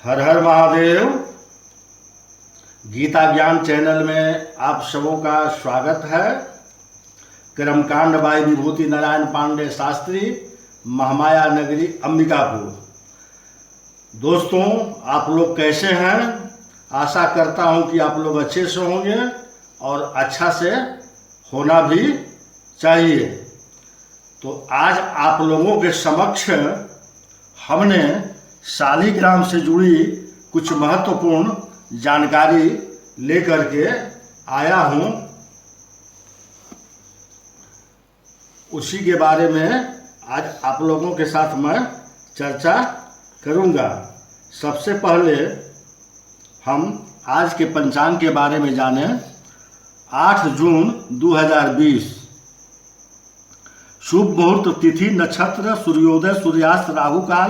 हर हर महादेव। गीता ज्ञान चैनल में आप सबों का स्वागत है। कर्मकांड बाई विभूति नारायण पांडे शास्त्री, महामाया नगरी, अंबिकापुर। दोस्तों, आप लोग कैसे हैं? आशा करता हूं कि आप लोग अच्छे से होंगे और अच्छा से होना भी चाहिए। तो आज आप लोगों के समक्ष हमने शालिग्राम से जुड़ी कुछ महत्वपूर्ण जानकारी लेकर के आया हूं। उसी के बारे में आज आप लोगों के साथ मैं चर्चा करूंगा। सबसे पहले हम आज के पंचांग के बारे में जानें। 8 जून 2020 शुभ मुहूर्त, तिथि, नक्षत्र, सूर्योदय, सूर्यास्त, राहु काल,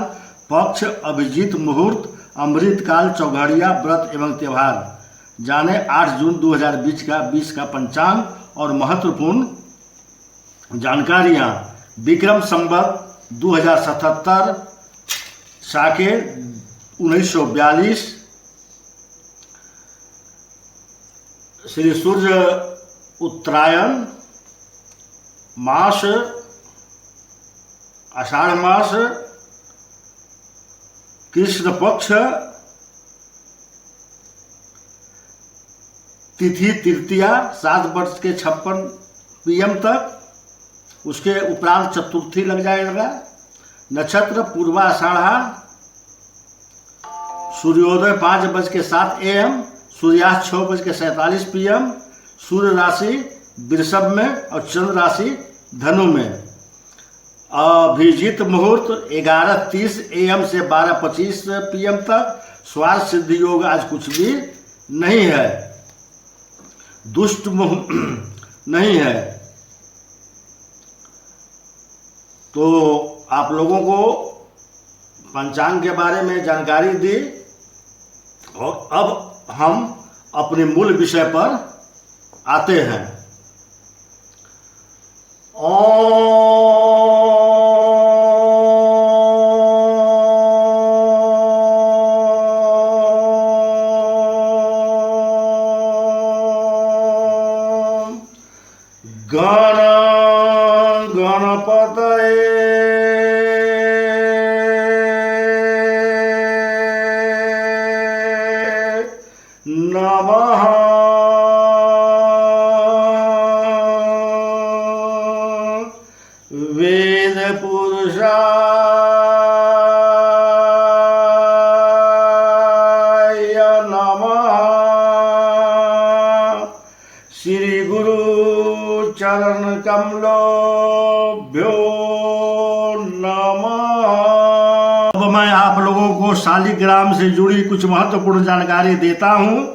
पक्ष, अभिजीत मुहूर्त, अमृत काल, चौघड़िया, व्रत एवं त्यौहार। जाने 8 जून 2020 का पंचांग और महत्वपूर्ण जानकारियां। विक्रम संवत 2077, साके 1942, श्री सूर्य उत्तरायण मास, आषाढ़ मास, कृष्ण पक्ष, तिथि तृतीया 7:56 PM तक। उसके उपरांत चतुर्थी लग जाएगा। नक्षत्र पूर्वाषाढ़ा, सूर्योदय 5:07 AM, सूर्यास्त 6:47 PM। सूर्य राशि वृषभ में और चंद्र राशि धनु में। अभिजीत मुहूर्त 11:30 AM से 12:25 PM तक। स्वार्थ सिद्धि योग आज कुछ भी नहीं है। दुष्ट नहीं है। तो आप लोगों को पंचांग के बारे में जानकारी दी और अब हम अपने मूल विषय पर आते हैं। गण गणपतये नमः। वेद पुरुषाय नमः। श्री गुरु चरण कमलोभ्यो नमः। अब मैं आप लोगों को शालिग्राम से जुड़ी कुछ महत्वपूर्ण जानकारी देता हूं।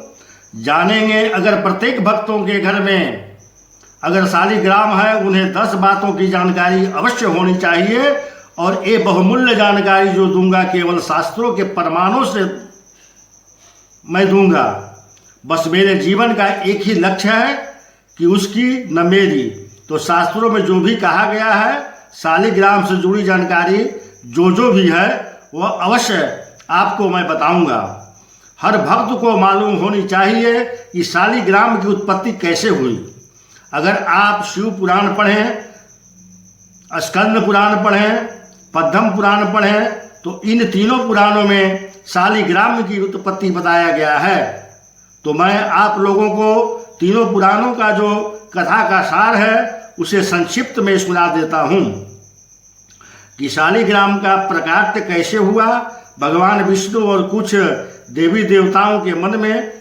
जानेंगे, अगर प्रत्येक भक्तों के घर में अगर शालिग्राम है, उन्हें 10 बातों की जानकारी अवश्य होनी चाहिए। और ये बहुमूल्य जानकारी जो दूंगा केवल शास्त्रों के प्रमाणों से मैं दूंगा। बस मेरे जीवन का एक ही लक्ष्य है कि उसकी न मेरी। तो शास्त्रों में जो भी कहा गया है, शालिग्राम से जुड़ी जानकारी जो भी है वह अवश्य आपको मैं बताऊंगा। हर भक्त को मालूम होनी चाहिए कि शालिग्राम की उत्पत्ति कैसे हुई। अगर आप शिव पुराण पढ़ें, स्कंद पुराण पढ़ें, पद्म पुराण पढ़ें, तो इन तीनों पुराणों में शालिग्राम की उत्पत्ति बताया गया है। तो मैं आप लोगों को तीनों पुराणों का जो कथा का सार है उसे संक्षिप्त में सुना देता हूँ कि शालिग्राम का प्रकाट्य कैसे हुआ। भगवान विष्णु और कुछ देवी देवताओं के मन में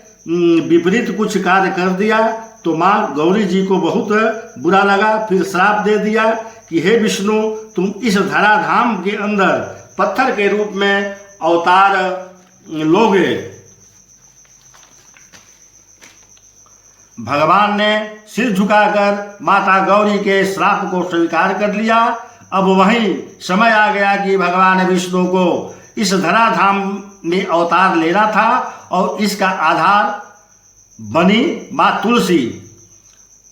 विपरीत कुछ कार्य कर दिया, तो माँ गौरी जी को बहुत बुरा लगा। फिर श्राप दे दिया कि हे विष्णु, तुम इस धराधाम के अंदर पत्थर के रूप में अवतार लोगे। भगवान ने सिर झुकाकर माता गौरी के श्राप को स्वीकार कर लिया। अब वही समय आ गया कि भगवान विष्णु को इस धराधाम में अवतार लेना था और इसका आधार बनी माँ तुलसी।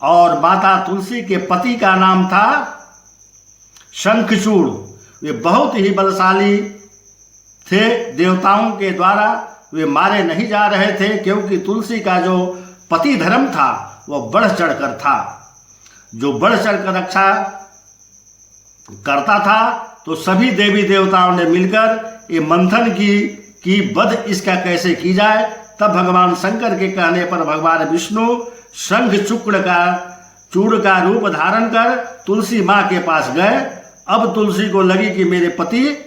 और माता तुलसी के पति का नाम था शंखचूड़। वे बहुत ही बलशाली थे देवताओं के द्वारा वे मारे नहीं जा रहे थे, क्योंकि तुलसी का जो पति धर्म था वह बढ़ चढ़कर था। जो बढ़ चढ़कर रक्षा करता था, तो सभी देवी देवताओं ने मिलकर ये मंथन की वध इसका कैसे की जाए। तब भगवान शंकर के कहने पर भगवान विष्णु शंख चूड़ का रूप धारण कर तुलसी माँ के पास गए। अब तुलसी को लगी कि मेरे पति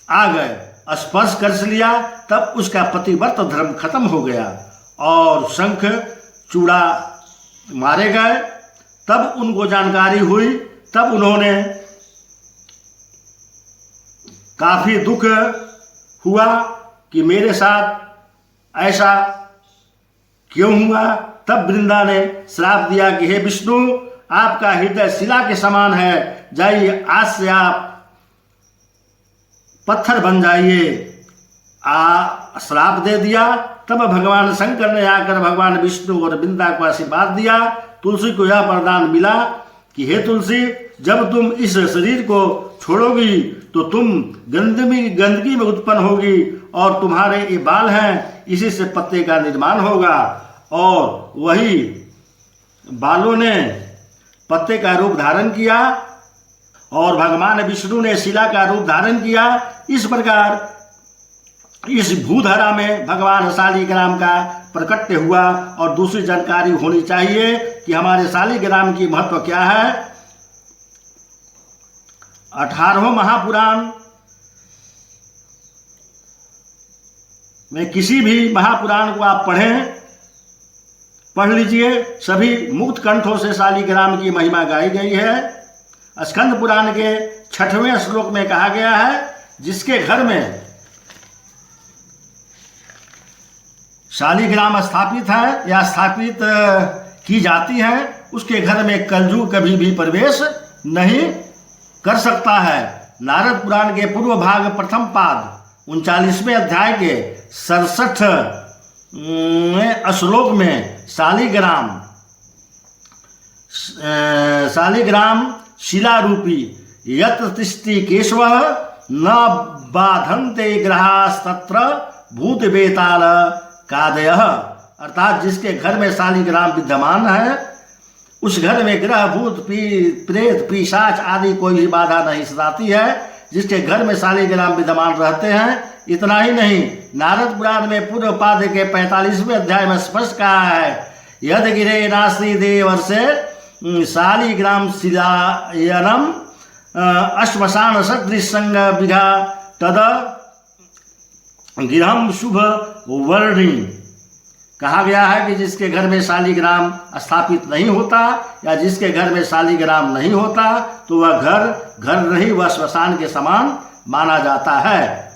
आ गए, स्पर्श कर लिया, तब उसका पतिव्रत धर्म खत्म हो गया और शंख चूड़ा मारे गए। तब उनको जानकारी हुई, तब उन्होंने काफी दुख हुआ कि मेरे साथ ऐसा क्यों हुआ। तब वृंदा ने श्राप दिया कि हे विष्णु, आपका हृदय शिला के समान है, जाइए आज से आप पत्थर बन जाइए। श्राप दे दिया। तब भगवान शंकर ने आकर भगवान विष्णु और वृंदा को आशीर्वाद दिया। तुलसी को यह वरदान मिला कि हे तुलसी, जब तुम इस शरीर को छोड़ोगी तो तुम गंदगी में उत्पन्न होगी और तुम्हारे ये बाल हैं, इसी से पत्ते का निर्माण होगा। और वही बालों ने पत्ते का रूप धारण किया और भगवान विष्णु ने शिला का रूप धारण किया। इस प्रकार इस भूधरा में भगवान शालिग्राम का प्रकट हुआ। और दूसरी जानकारी होनी चाहिए कि हमारे शालिग्राम की महत्व क्या है। 18वें महापुराण में किसी भी महापुराण को आप पढ़ लीजिए, सभी मुक्त कंठों से शालिग्राम की महिमा गाई गई है। स्कंद पुराण के 6वें श्लोक में कहा गया है, जिसके घर में शालिग्राम स्थापित है या स्थापित की जाती है, उसके घर में कलयुग कभी भी प्रवेश नहीं कर सकता है। नारद पुराण के पूर्व भाग प्रथम पाद 39वें अध्याय के 67वें श्लोक में शालिग्राम शिला रूपी यत् तिष्ठति केशवः न बाधन्ते ग्रहास्तत्र भूत बेताल कादयः। अर्थात जिसके घर में शालिग्राम विद्यमान है, उस घर में ग्रह भूत प्रेत पिशाच आदि कोई भी बाधा नहीं सताती है। जिसके घर में शालिग्राम विद्यमान रहते हैं। इतना ही नहीं, नारद पुराण में पूर्व पाद के 45वें अध्याय में स्पष्ट कहा है, यद गिरे नास्ति देवर्षे शालिग्राम शिलायनम अश्मशान सदृशंग विघा तद गिरहम शुभ वर्णी। कहा गया है कि जिसके घर में शालिग्राम स्थापित नहीं होता या जिसके घर में शालिग्राम नहीं होता, तो वह घर नहीं, वह श्मशान के समान माना जाता है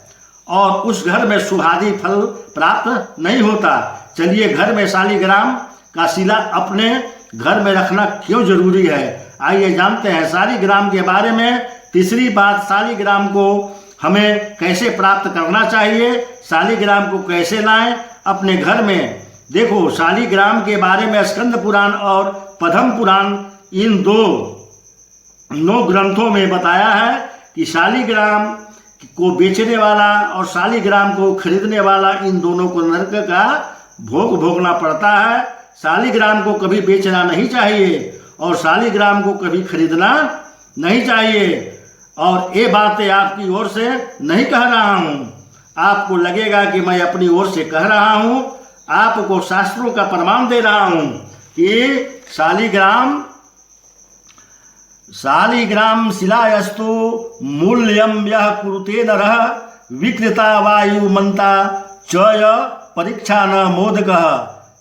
और उस घर में शुभादि फल प्राप्त नहीं होता। चलिए, घर में शालिग्राम का शिला अपने घर में रखना क्यों जरूरी है, आइए जानते हैं शालिग्राम के बारे में। तीसरी बात, शालिग्राम को हमें कैसे प्राप्त करना चाहिए, शालिग्राम को कैसे लाएं अपने घर में। देखो, शालिग्राम के बारे में स्कंद पुराण और पद्म पुराण इन दो ग्रंथों में बताया है कि शालिग्राम को बेचने वाला और शालिग्राम को खरीदने वाला, इन दोनों को नरक का भोग भोगना पड़ता है। शालिग्राम को कभी बेचना नहीं चाहिए और शालिग्राम को कभी खरीदना नहीं चाहिए। और ये बातें आपकी ओर से नहीं कह रहा हूँ, आपको लगेगा कि मैं अपनी ओर से कह रहा हूँ, आपको शास्त्रों का प्रमाण दे रहा हूँ कि शालिग्राम शिलायस्तु मूल्यम यह कुरुते नरः विकृता वायुमन्ता चय परीक्षा न मोदकः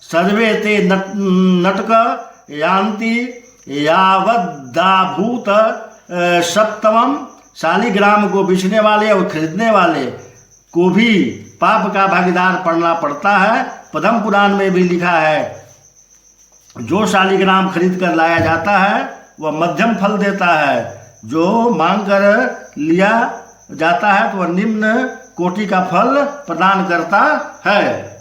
सर्वे ते नटक यान्ति यावद्दाभूत सप्तमम। शालिग्राम को बेचने वाले और खरीदने वाले को भी पाप का भागीदार पड़ना पड़ता है। पद्म पुराण में भी लिखा है, जो शालिग्राम खरीद कर लाया जाता है वह मध्यम फल देता है, जो मांग कर लिया जाता है तो वह निम्न कोटि का फल प्रदान करता है।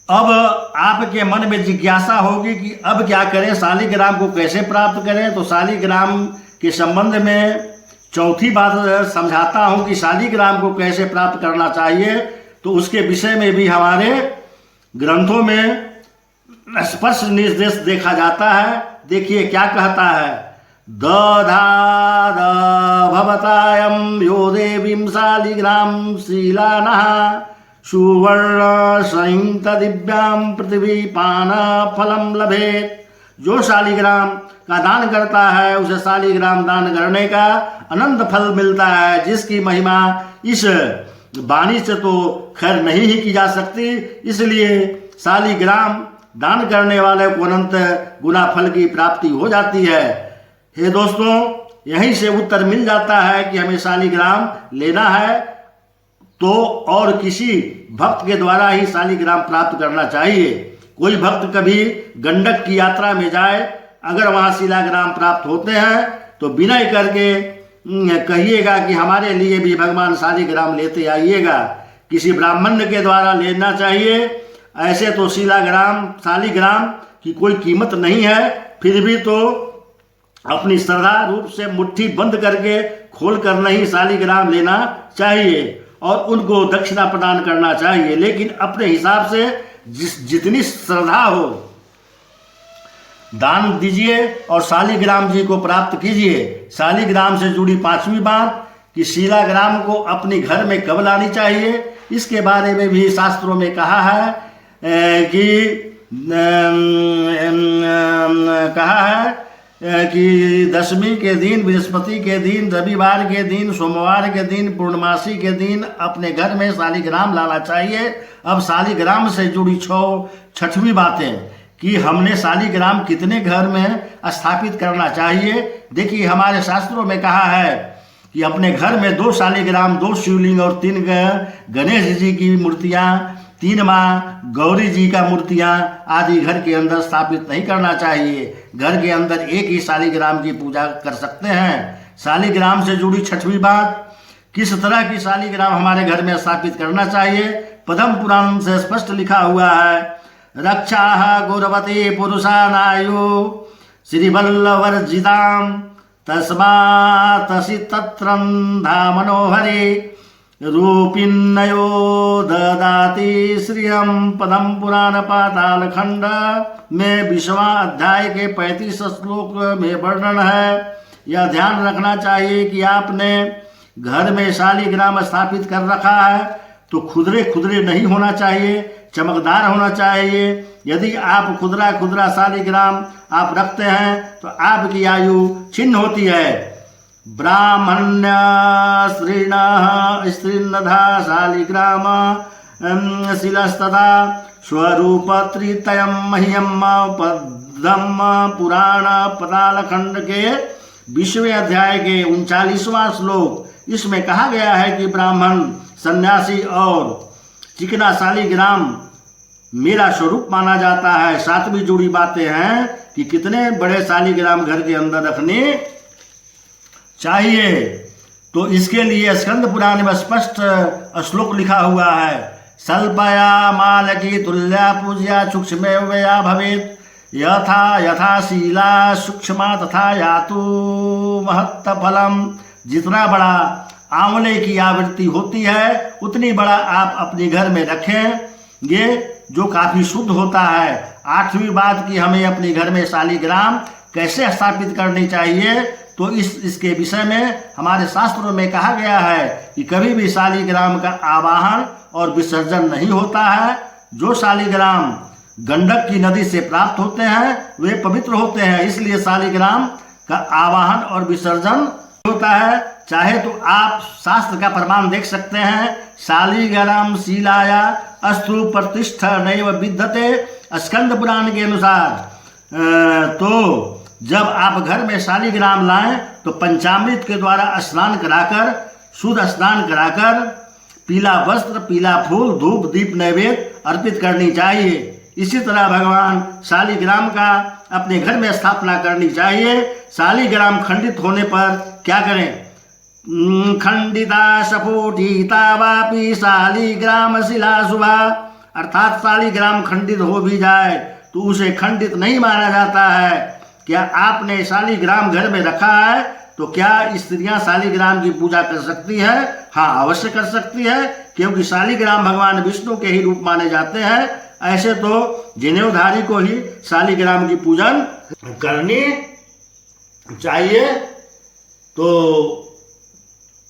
अब आपके मन में जिज्ञासा होगी कि अब क्या करें, शालिग्राम को कैसे प्राप्त करें। तो शालिग्राम के संबंध में चौथी बात समझाता हूँ कि शालिग्राम को कैसे प्राप्त करना चाहिए, तो उसके विषय में भी हमारे ग्रंथों में स्पष्ट निर्देश देखा जाता है। देखिए क्या कहता है, दधाद भवतायं यो देवीं शालिग्राम शीलानः सुवर्ण संयुक्त दिव्यां पृथ्वी पान फलम लभेत। जो शालिग्राम का दान करता है उसे शालिग्राम दान करने का अनंत फल मिलता है, जिसकी महिमा इस वाणी से तो खैर नहीं ही की जा सकती। इसलिए शालिग्राम दान करने वाले को अनंत गुना फल की प्राप्ति हो जाती है। हे दोस्तों, यहीं से उत्तर मिल जाता है कि हमें शालिग्राम लेना है तो और किसी भक्त के द्वारा ही शालिग्राम प्राप्त करना चाहिए। कोई भक्त कभी गंडक की यात्रा में जाए, अगर वहाँ शालिग्राम प्राप्त होते हैं तो विनय करके कहिएगा कि हमारे लिए भी भगवान शालिग्राम लेते आइएगा। किसी ब्राह्मण के द्वारा लेना चाहिए। ऐसे तो शालिग्राम की कोई कीमत नहीं है, फिर भी तो अपनी श्रद्धा रूप से मुट्ठी बंद करके खोल कर नहीं शालिग्राम लेना चाहिए और उनको दक्षिणा प्रदान करना चाहिए, लेकिन अपने हिसाब से जितनी श्रद्धा हो दान दीजिए और शालिग्राम जी को प्राप्त कीजिए। शालिग्राम से जुड़ी पांचवी बात कि शालिग्राम को अपने घर में कब लानी चाहिए, इसके बारे में भी शास्त्रों में कहा है कि दशमी के दिन, बृहस्पति के दिन, रविवार के दिन, सोमवार के दिन, पूर्णमासी के दिन अपने घर में शालिग्राम लाना चाहिए। अब शालिग्राम से जुड़ी छठवीं बातें कि हमने शालिग्राम कितने घर में स्थापित करना चाहिए। देखिए हमारे शास्त्रों में कहा है कि अपने घर में 2 शालिग्राम, 2 शिवलिंग और 3 गणेश जी की मूर्तियाँ, 3 माँ गौरी जी का मूर्तियाँ आदि घर के अंदर स्थापित नहीं करना चाहिए। घर के अंदर एक ही शालिग्राम की पूजा कर सकते हैं। शालिग्राम से जुड़ी छठवीं बात, किस तरह की शालिग्राम हमारे घर में स्थापित करना चाहिए। पद्म पुराण से स्पष्ट लिखा हुआ है, रक्षा गुरवती पुरुषानायु श्रीवल्लवर्जिताम तस्मातसि तत्रं धामनोहरे रूपिन्नयो ददाति श्रियम। पद्म पुराण पाताल खंड में 20वां अध्याय के 35 श्लोक में वर्णन है। यह ध्यान रखना चाहिए कि आपने घर में शालिग्राम स्थापित कर रखा है तो खुदरे खुदरे नहीं होना चाहिए, चमकदार होना चाहिए। यदि आप खुदरा शालिग्राम आप रखते हैं तो आपकी आयु छिन्न होती है। ब्राह्मण्य स्त्रीन्नधा शालिग्राम शिलस्तदा स्वरूप त्रितयम मह्यम। पद्म पुराण पाताल खंड के 20वें अध्याय के 39वां श्लोक, इसमें कहा गया है कि ब्राह्मण, सन्यासी और चिकना शालिग्राम मेरा स्वरूप माना जाता है। 7वीं जुड़ी बातें हैं कि कितने बड़े शालिग्राम घर के अंदर रखने चाहिए। तो इसके लिए स्कंद पुराण में स्पष्ट श्लोक लिखा हुआ है, सल्पया मालकी तुल्या पूज्या सूक्ष्मया भवेत यथा शीला सूक्ष्मा तथा यातु महत्त फलम। जितना बड़ा आंवले की आवृत्ति होती है उतनी बड़ा आप अपने घर में रखेंगे, जो काफ़ी शुद्ध होता है। 8वीं बात कि हमें अपने घर में शालिग्राम कैसे स्थापित करनी चाहिए, तो इसके विषय में हमारे शास्त्रों में कहा गया है कि कभी भी शालिग्राम का आवाहन और विसर्जन नहीं होता है। जो शालिग्राम गंडक की नदी से प्राप्त होते हैं वे पवित्र होते हैं, इसलिए शालिग्राम का आवाहन और विसर्जन होता है। चाहे तो आप शास्त्र का प्रमाण देख सकते हैं, शालिग्राम शीलाया अस्तु प्रतिष्ठा नैव विद्यते, स्कंद पुराण के अनुसार। तो जब आप घर में शालिग्राम लाएं तो पंचामृत के द्वारा स्नान कराकर, शुद्ध स्नान कराकर पीला वस्त्र, पीला फूल, धूप, दीप नैवेद्य अर्पित करनी चाहिए। इसी तरह भगवान शालिग्राम का अपने घर में स्थापना करनी चाहिए। शालिग्राम खंडित होने पर क्या करें? खंडिता सफोटिता वापी शालिग्राम शिला शुभा, अर्थात शालिग्राम खंडित हो भी जाए तो उसे खंडित नहीं माना जाता है। क्या आपने शालिग्राम घर में रखा है तो क्या स्त्रियां शालिग्राम की पूजा कर सकती है? हाँ, अवश्य कर सकती है, क्योंकि शालिग्राम भगवान विष्णु के ही रूप माने जाते हैं। ऐसे तो जनेऊधारी को ही शालिग्राम की पूजन करनी चाहिए। तो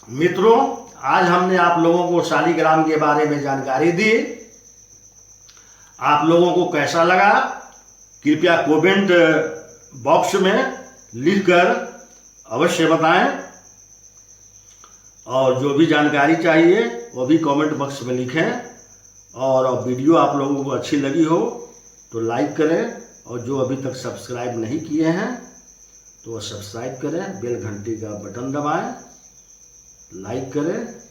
मित्रों, आज हमने आप लोगों को शालिग्राम के बारे में जानकारी दी। आप लोगों को कैसा लगा कृपया कमेंट बॉक्स में लिखकर अवश्य बताएं, और जो भी जानकारी चाहिए वो भी कमेंट बॉक्स में लिखें। और वीडियो आप लोगों को अच्छी लगी हो तो लाइक करें, और जो अभी तक सब्सक्राइब नहीं किए हैं तो वो सब्सक्राइब करें, बेल घंटी का बटन दबाएं, लाइक करें।